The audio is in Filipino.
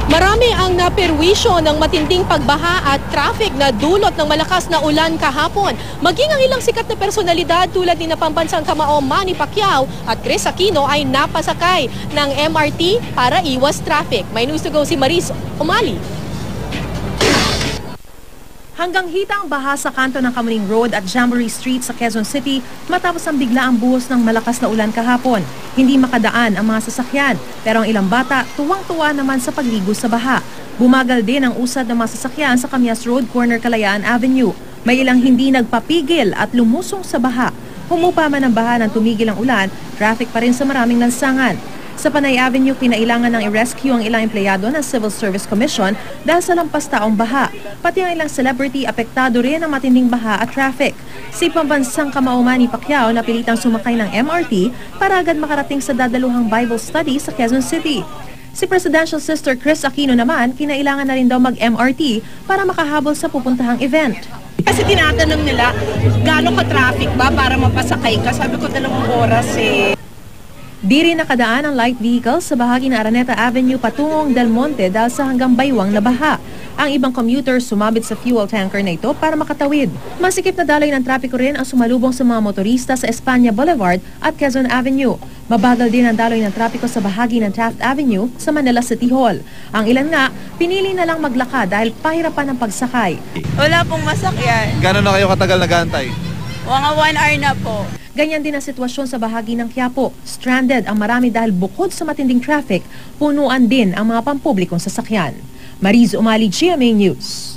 Marami ang naperwisyo ng matinding pagbaha at traffic na dulot ng malakas na ulan kahapon. Maging ang ilang sikat na personalidad tulad ni Pambansang Kamao Manny Pacquiao at Chris Aquino ay napasakay ng MRT para iwas traffic. May news to go si Maris Umali. Hanggang hita ang baha sa kanto ng Kamuning Road at Jamboree Street sa Quezon City matapos ang biglaang buhos ng malakas na ulan kahapon. Hindi makadaan ang mga sasakyan, pero ang ilang bata tuwang-tuwa naman sa pagligo sa baha. Bumagal din ang usad ng mga sasakyan sa Camias Road, corner Kalayaan Avenue. May ilang hindi nagpapigil at lumusong sa baha. Humupa man ang baha ng tumigil ang ulan, traffic pa rin sa maraming lansangan. Sa Panay Avenue, kinailangan ng i-rescue ang ilang empleyado ng Civil Service Commission dahil sa lampas taong baha. Pati ang ilang celebrity apektado rin ng matinding baha at traffic. Si Pambansang Kamao Manny Pacquiao napilitang sumakay ng MRT para agad makarating sa dadaluhang Bible study sa Quezon City. Si Presidential Sister Chris Aquino naman, kinailangan na rin daw mag-MRT para makahabol sa pupuntahang event. Kasi tinatanong nila, gaano ka-traffic ba para mapasakay ka? Sabi ko 2 oras eh. Di rin nakadaan ang light vehicle sa bahagi ng Araneta Avenue patungong Del Monte dahil sa hanggang baywang na baha. Ang ibang commuter sumabit sa fuel tanker na ito para makatawid. Masikip na daloy ng trapiko rin ang sumalubong sa mga motorista sa Espanya Boulevard at Quezon Avenue. Mabagal din ang daloy ng trapiko sa bahagi ng Taft Avenue sa Manila City Hall. Ang ilan nga, pinili na lang maglakad dahil pahirapan ang pagsakay. Wala pong masakyan. Gano'n na kayo katagal nag-aantay? Mga 1 hour na po. Ganyan din ang sitwasyon sa bahagi ng Quiapo. Stranded ang marami dahil bukod sa matinding traffic, punuan din ang mga pampublikong sasakyan. Mariz Umali, GMA News.